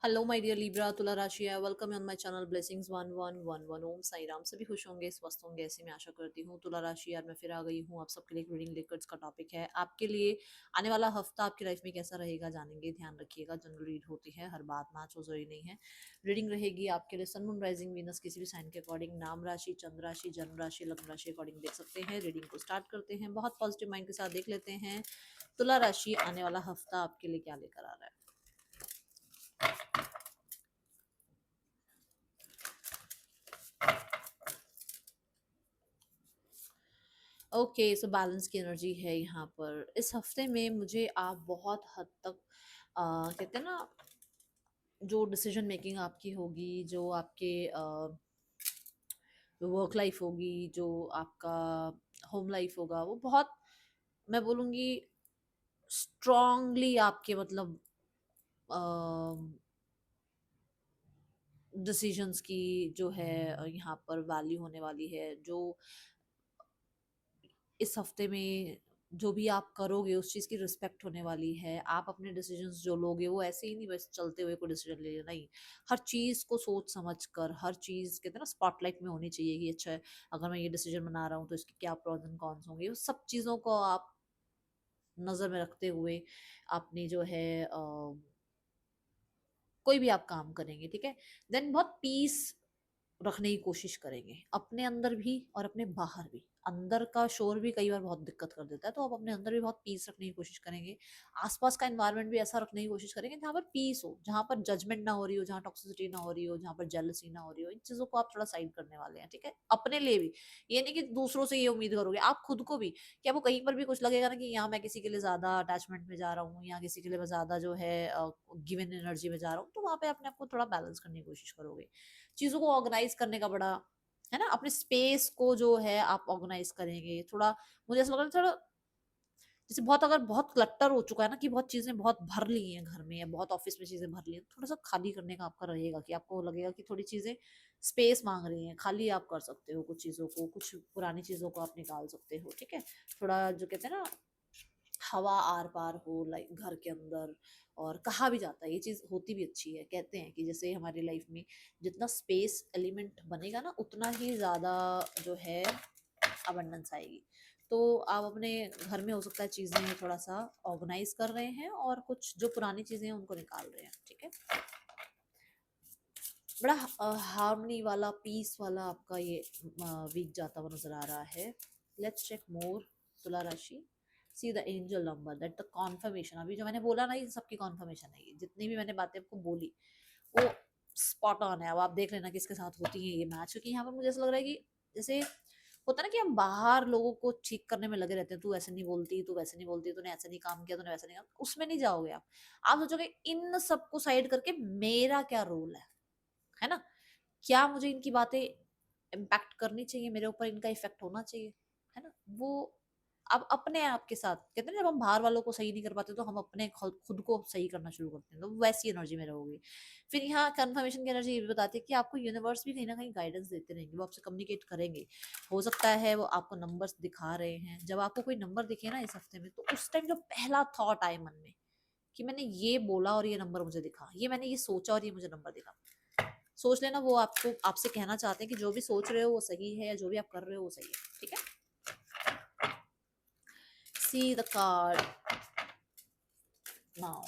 Hello my dear Libra तुला राशि है। Welcome on my channel blessings 1111 ओम साई राम। सभी खुश होंगे, स्वस्थ होंगे, ऐसे मैं आशा करती हूँ। तुला राशि यार मैं फिर आ गई हूँ आप सबके लिए एक रीडिंग लेकर। इसका टॉपिक है आपके लिए आने वाला हफ्ता आपकी लाइफ में कैसा रहेगा, जानेंगे। ध्यान रखिएगा, जनरल रीड होती है, हर बात मैच हो जरूरी नहीं है। रीडिंग रहेगी आपके लिए सन मून राइजिंग वीनस किसी भी साइन के अकॉर्डिंग, नाम राशि, चंद्र राशि, जन्म राशि, लग्न राशि अकॉर्डिंग देख सकते हैं। रीडिंग को स्टार्ट करते हैं, बहुत पॉजिटिव माइंड के साथ देख लेते हैं तुला राशि आने वाला हफ्ता आपके लिए क्या लेकर आ रहा है। ओके, सो बैलेंस की एनर्जी है यहाँ पर। इस हफ्ते में मुझे आप बहुत हद तक कहते हैं ना, जो डिसीजन मेकिंग आपकी होगी, जो आपके वर्क लाइफ होगी, जो आपका होम लाइफ होगा, वो बहुत, मैं बोलूँगी, स्ट्रांगली आपके मतलब डिसीजंस की जो है यहाँ पर वैल्यू होने वाली है। जो इस हफ्ते में जो भी आप करोगे उस चीज़ की रिस्पेक्ट होने वाली है। आप अपने डिसीजंस जो लोगे वो ऐसे ही नहीं बस चलते हुए कोई डिसीजन ले लेना, नहीं। हर चीज़ को सोच समझ कर, हर चीज़ कहते हैं ना स्पॉटलाइट में होनी चाहिए कि अच्छा है, अगर मैं ये डिसीजन बना रहा हूँ तो इसके क्या प्रोज एंड कॉन्स होंगे। उस सब चीज़ों को आप नज़र में रखते हुए अपनी जो है कोई भी आप काम करेंगे, ठीक है, देन बहुत पीस रखने की कोशिश करेंगे, अपने अंदर भी और अपने बाहर भी। अंदर का शोर भी कई बार बहुत दिक्कत कर देता है, तो आप अपने अंदर भी बहुत पीस रखने की कोशिश करेंगे। आसपास का एनवायरनमेंट भी ऐसा रखने की कोशिश करेंगे जहाँ पर पीस हो, जहाँ पर जजमेंट ना हो रही हो, जहाँ टॉक्सिसिटी ना हो रही हो, जहाँ पर जेलसी ना हो रही हो। इन चीज़ों को आप थोड़ा साइड करने वाले हैं, ठीक है, अपने लिए भी। ये नहीं कि दूसरों से ये उम्मीद करोगे, आप खुद को भी। कि आपको कहीं पर भी कुछ लगेगा ना कि यहाँ मैं किसी के लिए ज़्यादा अटैचमेंट में जा रहा हूँ, या किसी के लिए मैं ज़्यादा जो है गिवन एनर्जी में जा रहा हूँ, तो वहाँ पे अपने आप को थोड़ा बैलेंस करने की कोशिश करोगे। चीज़ों को ऑर्गेनाइज करने का बड़ा है ना, अपने स्पेस को जो है आप ऑर्गेनाइज करेंगे थोड़ा। मुझे ऐसा लग रहा है थोड़ा, जैसे बहुत अगर बहुत क्लटर हो चुका है ना, कि बहुत चीजें बहुत भर ली हैं घर में, या बहुत ऑफिस में चीजें भर ली हैं, थोड़ा सा खाली करने का आपका रहेगा। कि आपको लगेगा कि थोड़ी चीजें स्पेस मांग रही हैं, खाली आप कर सकते हो कुछ चीजों को, कुछ पुरानी चीजों को आप निकाल सकते हो, ठीक है। थोड़ा जो कहते हैं ना, हवा आर पार हो लाइक घर के अंदर। और कहा भी जाता है, ये चीज़ होती भी अच्छी है, कहते हैं कि जैसे हमारी लाइफ में जितना स्पेस एलिमेंट बनेगा ना, उतना ही ज़्यादा जो है अबंडेंस आएगी। तो आप अपने घर में हो सकता है चीज़ें थोड़ा सा ऑर्गेनाइज कर रहे हैं, और कुछ जो पुरानी चीज़ें हैं उनको निकाल रहे हैं, ठीक है। बड़ा हार्मनी वाला, पीस वाला आपका ये वीक जाता हुआ नजर आ रहा है। लेट्स चेक मोर तुला राशि। See the angel number that the confirmation, अभी जो मैंने बोला ना, ये सबकी कॉन्फर्मेशन है। ये जितनी भी मैंने बातें आपको बोली वो स्पॉट ऑन है। अब आप देख लेना किसके साथ होती है ये मैच, क्योंकि यहाँ पर मुझे ऐसा लग रहा है कि जैसे होता है ना कि हम बाहर लोगों को ठीक करने में लगे रहते हैं। तू ऐसे नहीं बोलती, तू वैसे नहीं बोलती, तूने ऐसे नहीं काम किया, तूने वैसे नहीं काम, उसमें नहीं जाओगे आप सोचोगे इन सबको साइड करके मेरा क्या रोल है ना, क्या मुझे इनकी बातें इम्पैक्ट करनी चाहिए, मेरे ऊपर इनका इफेक्ट होना चाहिए, है ना। वो अब अपने आप के साथ कहते हैं ना, जब हम बाहर वालों को सही नहीं कर पाते तो हम अपने खुद को सही करना शुरू करते हैं, तो वैसी एनर्जी में रहोगे। फिर यहाँ कंफर्मेशन की एनर्जी ये भी बताती है कि आपको यूनिवर्स भी कहीं ना कहीं गाइडेंस देते रहेंगे, वो आपसे कम्युनिकेट करेंगे। हो सकता है वो आपको नंबर्स दिखा रहे हैं। जब आपको कोई नंबर दिखे ना इस हफ्ते में, तो उस टाइम जो पहला थॉट आए मन में कि मैंने ये बोला और ये नंबर मुझे दिखा, ये मैंने ये सोचा और ये मुझे नंबर दिखा, सोच लेना वो आपको आपसे कहना चाहते हैं कि जो भी सोच रहे हो वो सही है, या जो भी आप कर रहे हो वो सही है, ठीक है। See the card now,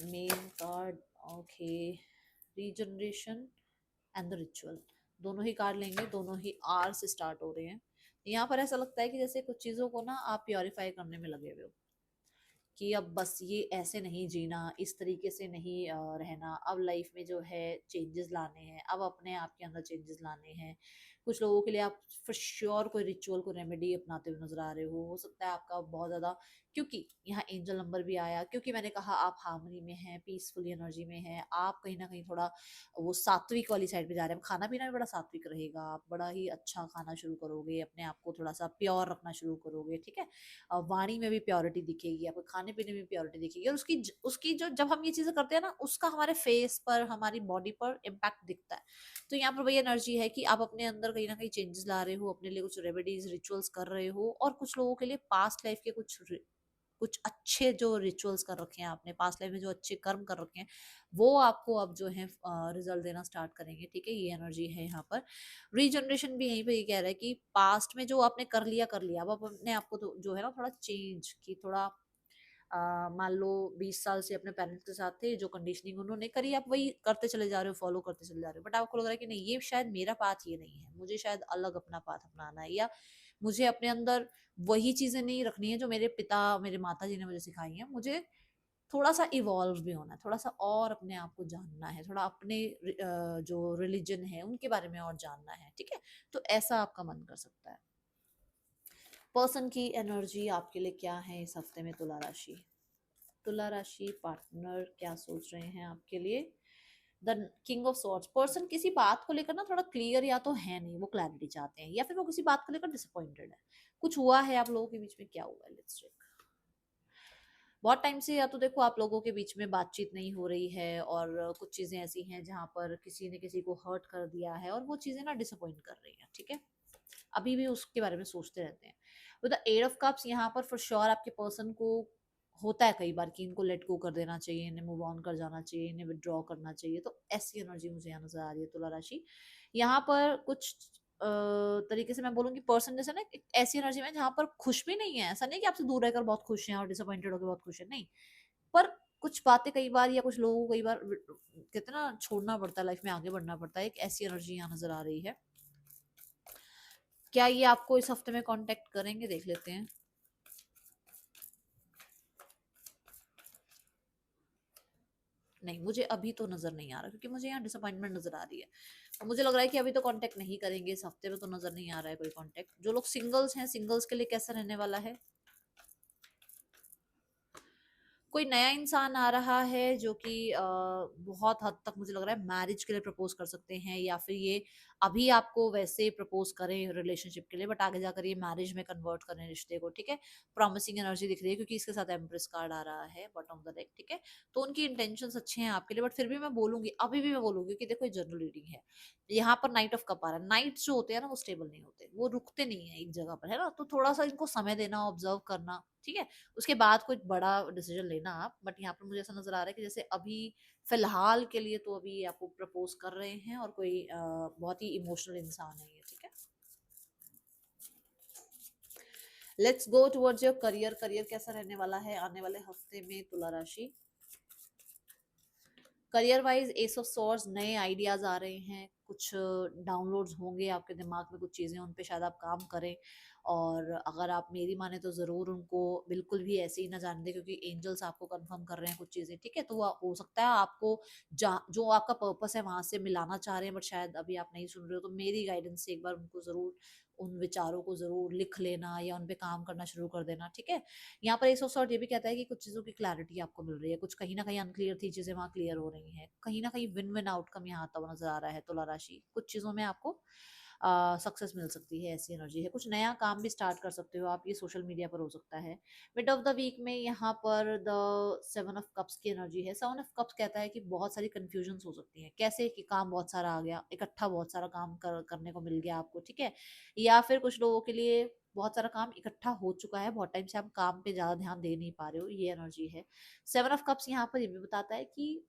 main card. Okay, regeneration and the ritual, दोनों ही कार्ड लेंगे, दोनों ही आर से स्टार्ट हो रहे हैं। यहाँ पर ऐसा लगता है कि जैसे कुछ चीजों को ना आप प्योरीफाई करने में लगे हुए हो, कि अब बस ये ऐसे नहीं जीना, इस तरीके से नहीं रहना। अब लाइफ में जो है चेंजेस लाने हैं, अब अपने आप के अंदर चेंजेस लाने हैं। कुछ लोगों के लिए आप फॉर श्योर कोई रिचुअल, को रेमेडी अपनाते हुए नजर आ रहे हो सकता है आपका बहुत ज़्यादा, क्योंकि यहाँ एंजल नंबर भी आया, क्योंकि मैंने कहा आप हार्मनी में हैं, पीसफुल एनर्जी में हैं, आप कहीं ना कहीं थोड़ा वो सात्विक वाली साइड पे जा रहे हैं। खाना पीना भी बड़ा सात्विक रहेगा, आप बड़ा ही अच्छा खाना शुरू करोगे, अपने आप को थोड़ा सा प्योर रखना शुरू करोगे, ठीक है। वाणी में भी प्योरिटी दिखेगी, आपको खाने पीने में प्योरिटी दिखेगी, और उसकी जो जब हम ये चीजें करते हैं ना, उसका हमारे फेस पर, हमारी बॉडी पर इम्पैक्ट दिखता है। तो यहाँ पर वही एनर्जी है कि आप अपने अंदर कहीं ना कहीं चेंजेस ला रहे हो, अपने लिए कुछ रेमेडीज रिचुअल्स कर रहे हो, और कुछ लोगों के लिए पास्ट लाइफ के कुछ कुछ अच्छे जो रिचुअल्स कर रखे हैं आपने पास्ट लाइफ में, जो अच्छे कर्म कर रखे हैं, वो आपको अब जो है रिजल्ट देना स्टार्ट करेंगे। ठीक है, ये एनर्जी है यहाँ पर। रीजनरेशन भी यहीं पे ये कह रहा है कि पास्ट में जो आपने कर लिया, अब आप अपने आपको तो जो है ना थोड़ा चेंज की, थोड़ा मान लो 20 साल से अपने पेरेंट्स के साथ थे, जो कंडीशनिंग उन्होंने करी आप वही करते चले जा रहे हो, फॉलो करते चले जा रहे हो, बट आपको लग रहा है कि नहीं, ये शायद मेरा पाथ ये नहीं है, मुझे शायद अलग अपना पाथ अपनाना है, या मुझे अपने अंदर वही चीजें नहीं रखनी है जो मेरे पिता मेरे माता जी ने मुझे सिखाई हैं, मुझे थोड़ा सा इवॉल्व भी होना है, थोड़ा सा और अपने आप को जानना है, थोड़ा अपने जो रिलीजन है उनके बारे में और जानना है। ठीक है, तो ऐसा आपका मन कर सकता है। पर्सन की एनर्जी आपके लिए क्या है इस हफ्ते में? तुला राशि, तुला राशि पार्टनर क्या सोच रहे हैं आपके लिए? The king of swords. Person किसी बात को लेकर ना थोड़ा क्लियर या तो है नहीं, वो क्लैरिटी चाहते हैं, या फिर वो किसी बात को लेकर डिसअपॉइंटेड है। कुछ हुआ है आप लोगों के बीच में, क्या हुआ है? Let's check. बहुत टाइम से या तो देखो आप लोगों के बीच में बातचीत नहीं हो रही है, और कुछ चीजें ऐसी हैं जहां पर किसी ने किसी को हर्ट कर दिया है, और वो चीजें ना डिसअपॉइंट कर रही हैं। ठीक है, अभी भी उसके बारे में सोचते रहते हैं। With the eight of cups यहाँ पर फॉर श्योर आपके पर्सन को होता है कई बार कि इनको लेट गो कर देना चाहिए, इन्हें मूव ऑन कर जाना चाहिए, इन्हें विड्रॉ करना चाहिए, तो ऐसी एनर्जी मुझे यहाँ नजर आ रही है तुला राशि। यहाँ पर कुछ तरीके से मैं बोलूंगी पर्सन जैसे ना एक ऐसी एनर्जी में जहाँ पर खुश भी नहीं है, ऐसा नहीं कि आपसे दूर रहकर बहुत खुश हैं और डिसअपॉइंटेड होकर बहुत खुश है, नहीं, पर कुछ बातें कई बार या कुछ लोगों को कई बार कहते हैं ना छोड़ना पड़ता है, लाइफ में आगे बढ़ना पड़ता है, एक ऐसी एनर्जी यहाँ नजर आ रही है। क्या ये आपको इस हफ्ते में कांटेक्ट करेंगे? देख लेते हैं। नहीं, मुझे अभी तो नजर नहीं आ रहा, क्योंकि मुझे यहाँ डिसअपॉइंटमेंट नजर आ रही है, और मुझे लग रहा है कि अभी तो कांटेक्ट नहीं करेंगे इस हफ्ते में, तो नजर नहीं आ रहा है कोई कांटेक्ट। जो लोग सिंगल्स हैं, सिंगल्स के लिए कैसा रहने वाला है? कोई नया इंसान आ रहा है जो कि बहुत हद तक मुझे लग रहा है मैरिज के लिए प्रपोज कर सकते हैं, या फिर ये अभी आपको वैसे प्रपोज करें रिलेशनशिप के लिए, बट आगे जाकर ये मैरिज में कन्वर्ट करें रिश्ते को। ठीक है, प्रॉमिसिंग एनर्जी दिख रही है, क्योंकि इसके साथ एम्प्रेस कार्ड आ रहा है बॉटम ऑफ द डेक। ठीक है, तो उनकी इंटेंशंस अच्छे हैं आपके लिए, बट फिर भी मैं बोलूंगी, अभी भी मैं बोलूंगी कि देखो ये जनरल रीडिंग है, यहाँ पर नाइट ऑफ कप आ रहा है। नाइट्स जो होते हैं ना वो स्टेबल नहीं होते, वो रुकते नहीं है एक जगह पर, है ना, तो थोड़ा सा इनको समय देना, ऑब्जर्व करना। ठीक है, उसके बाद कोई बड़ा डिसीजन लेना आप, बट यहाँ पर मुझे ऐसा नजर आ रहा है कि जैसे अभी फिलहाल के लिए तो अभी आपको प्रपोज कर रहे हैं, और कोई बहुत ही इमोशनल इंसान है ये। ठीक है, let's go towards your career. Career कैसा रहने वाला है आने वाले हफ्ते में तुला राशि? Career wise S of swords, नए आइडियाज आ रहे हैं, कुछ डाउनलोड्स होंगे आपके दिमाग में, कुछ चीज़ें उन पे शायद आप काम करें, और अगर आप मेरी माने तो ज़रूर उनको बिल्कुल भी ऐसे ही ना जाने दें, क्योंकि एंजल्स आपको कंफर्म कर रहे हैं कुछ चीज़ें। ठीक है, तो वो हो सकता है आपको जो आपका पर्पस है वहां से मिलाना चाह रहे हैं, बट शायद अभी आप नहीं सुन रहे हो, तो मेरी गाइडेंस से एक बार उनको ज़रूर, उन विचारों को ज़रूर लिख लेना या उन पे काम करना शुरू कर देना। ठीक है, यहाँ पर एस ऑफ सॉर्ड ये भी कहता है कि कुछ चीज़ों की क्लैरिटी आपको मिल रही है, कुछ कहीं ना कहीं अनक्लियर थी चीज़ें वहाँ क्लियर हो रही हैं, कहीं ना कहीं विन विन आउटकम यहाँ आता हुआ नजर आ रहा है तुला राशि। कुछ चीज़ों में आपको सक्सेस मिल सकती है, ऐसी एनर्जी है। कुछ नया काम भी स्टार्ट कर सकते हो आप, ये सोशल मीडिया पर हो सकता है। मिड ऑफ द वीक में यहाँ पर द सेवन ऑफ कप्स की एनर्जी है। सेवन ऑफ कप्स कहता है कि बहुत सारी कंफ्यूजन हो सकती है, कैसे कि काम बहुत सारा आ गया इकट्ठा, बहुत सारा काम करने को मिल गया आपको। ठीक है, या फिर कुछ लोगों के लिए बहुत सारा काम इकट्ठा हो चुका है, बहुत टाइम से आप काम पे ज्यादा ध्यान दे नहीं पा रहे हो, ये एनर्जी है। सेवन ऑफ कप्स यहाँ पर ये भी बताता है कि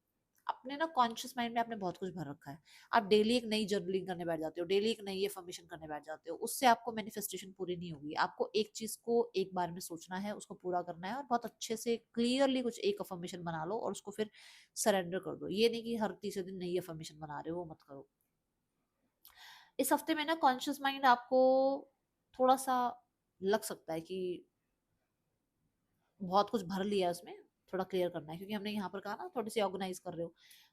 अपने ना कॉन्शियस माइंड में आपने बहुत कुछ भर रखा है, आप डेली एक नई जर्नलिंग करने बैठ जाते हो, डेली एक नई अफर्मेशन करने बैठ जाते हो, उससे आपको मैनिफेस्टेशन पूरी नहीं होगी। आपको एक चीज को एक बार में सोचना है, उसको पूरा करना है, और बहुत अच्छे से क्लियरली कुछ एक अफर्मेशन बना लो और उसको फिर सरेंडर कर दो। ये नहीं कि हर तीसरे दिन नई अफर्मेशन बना रहे हो, वो मत करो। इस हफ्ते में ना कॉन्शियस माइंड आपको थोड़ा सा लग सकता है कि बहुत कुछ भर लिया है उसमें, थोड़ा क्लियर करना है, क्योंकि हमने यहाँ पर कहा ना थोड़ी सी ऑर्गेनाइज कर रहे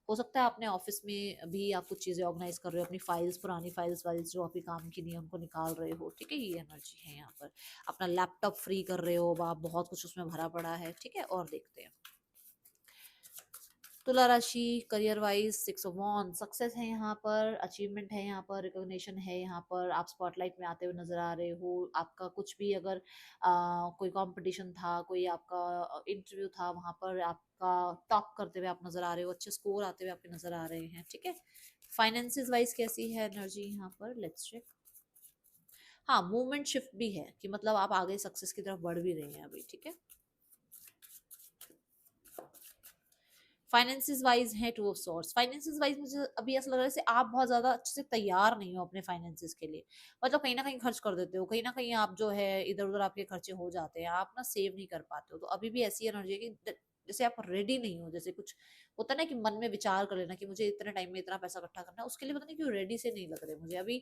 हो सकता है अपने ऑफिस में भी आप कुछ चीजें ऑर्गेनाइज कर रहे हो, अपनी फाइल्स, पुरानी फाइल्स वाइल्स जो अभी काम की नहीं है उनको निकाल रहे हो। ठीक है, ये एनर्जी है यहाँ पर। अपना लैपटॉप फ्री कर रहे हो, आप बहुत कुछ उसमें भरा पड़ा है। ठीक है, और देखते हैं तुला राशि career wise. Six of wand, success है यहाँ पर, अचीवमेंट है यहाँ पर, रिकॉग्निशन है यहाँ पर, आप स्पॉटलाइट में आते हुए नजर आ रहे हो। आपका कुछ भी अगर कोई कंपटीशन था, कोई आपका इंटरव्यू था, वहां पर आपका टॉप करते हुए आप नजर आ रहे हो, अच्छे स्कोर आते हुए आपके नजर आ रहे हैं। ठीक है, फाइनेंसिस वाइज कैसी है एनर्जी यहाँ पर? Let's check. हाँ, मूवमेंट शिफ्ट भी है, कि मतलब आप आगे सक्सेस की तरफ बढ़ भी रहे हैं अभी। ठीक है, फाइनेंसिस वाइज है two of swords. Finances wise मुझे अभी ऐसा लग रहा है जैसे आप बहुत ज्यादा अच्छे से तैयार नहीं हो अपने फाइनेंसिस के लिए। मतलब कहीं ना कहीं खर्च कर देते हो, कहीं ना कहीं आप जो है इधर उधर आपके खर्चे हो जाते हैं, आप ना सेव नहीं कर पाते हो। तो अभी भी ऐसी एनर्जी है कि जैसे आप रेडी नहीं हो। जैसे कुछ होता है ना कि मन में विचार कर लेना कि मुझे इतने टाइम में इतना पैसा इकट्ठा करना है, उसके लिए पता नहीं क्यों रेडी से नहीं लग रहे मुझे अभी।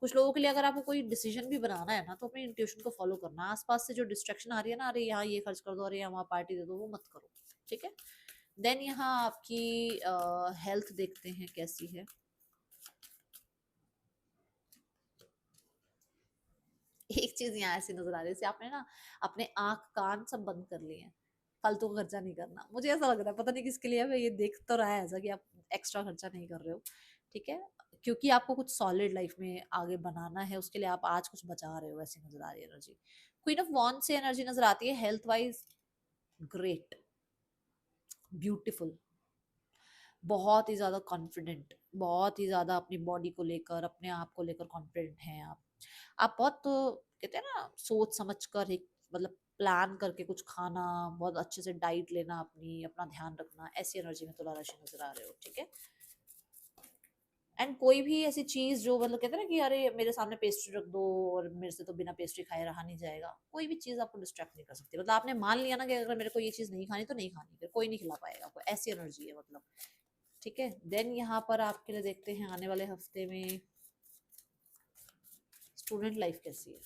कुछ लोगों के लिए अगर आपको कोई डिसीजन भी बनाना है ना, तो अपने इंट्यूशन को फॉलो करना। आसपास से जो डिस्ट्रैक्शन आ रही है ना, अरे यहाँ ये खर्च कर दो, अरे यहाँ वहाँ पार्टी दे दो, वो मत करो। ठीक है। देन यहाँ आपकी हेल्थ देखते हैं कैसी है। एक चीज यहाँ ऐसी नजर आ रही है, जैसे आपने ना अपने आंख कान सब बंद कर लिए हैं, फालतू का खर्चा नहीं करना। मुझे ऐसा लग रहा है, पता नहीं किसके लिए है, ये देख तो रहा है ऐसा कि आप एक्स्ट्रा खर्चा नहीं कर रहे हो। ठीक है। क्योंकि आपको कुछ सॉलिड लाइफ में आगे बनाना है, उसके लिए आप आज कुछ बचा रहे हो, ऐसी नजर आ रही है एनर्जी। क्वीन ऑफ वॉन्ड से एनर्जी नजर आती है हेल्थ वाइज ग्रेट, ब्यूटीफुल, बहुत ही ज़्यादा कॉन्फिडेंट, बहुत ही ज़्यादा अपनी बॉडी को लेकर, अपने आप को लेकर कॉन्फिडेंट हैं आप। आप बहुत कहते हैं ना सोच समझ कर एक मतलब प्लान करके कुछ खाना, बहुत अच्छे से डाइट लेना, अपनी अपना ध्यान रखना, ऐसी एनर्जी में तुला राशि नजर आ रहे हो। ठीक है। एंड कोई भी ऐसी चीज जो मतलब कहते हैं ना कि अरे मेरे सामने पेस्ट्री रख दो और मेरे से तो बिना पेस्ट्री खाए रहा नहीं जाएगा, कोई भी चीज आपको डिस्ट्रैक्ट नहीं कर सकती। मतलब आपने मान लिया ना कि अगर मेरे को ये चीज नहीं खानी तो नहीं खानी, फिर कोई नहीं खिला पाएगा आपको, ऐसी एनर्जी है मतलब। ठीक है। देन यहाँ पर आपके लिए देखते हैं आने वाले हफ्ते में स्टूडेंट लाइफ कैसी है।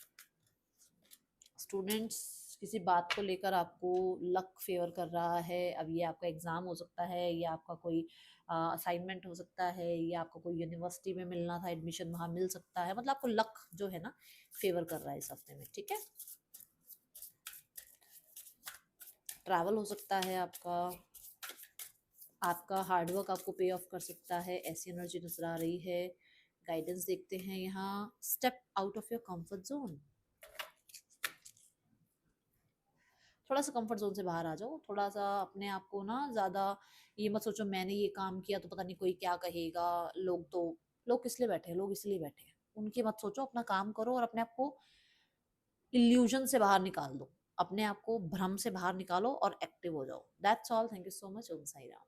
स्टूडेंट्स किसी बात को लेकर आपको लक फेवर कर रहा है। अब ये आपका एग्जाम हो सकता है, या आपका कोई असाइनमेंट हो सकता है, या आपको कोई यूनिवर्सिटी में मिलना था एडमिशन, वहां मिल सकता है। मतलब आपको लक जो है ना फेवर कर रहा है इस हफ्ते में। ठीक है। ट्रैवल हो सकता है आपका, आपका हार्डवर्क आपको पे ऑफ कर सकता है, ऐसी एनर्जी नजर आ रही है। गाइडेंस देखते हैं यहाँ, step out of your comfort zone. थोड़ा सा कंफर्ट जोन से बाहर आ जाओ, थोड़ा सा अपने आप को ना ज्यादा ये मत सोचो मैंने ये काम किया तो पता नहीं कोई क्या कहेगा। लोग तो लोग किस लिए बैठे हैं, लोग इसलिए बैठे हैं, उनकी मत सोचो, अपना काम करो और अपने आप को इल्यूजन से बाहर निकाल दो, अपने आप को भ्रम से बाहर निकालो और एक्टिव हो जाओ। That's all. Thank you so much. Om Sai Ram.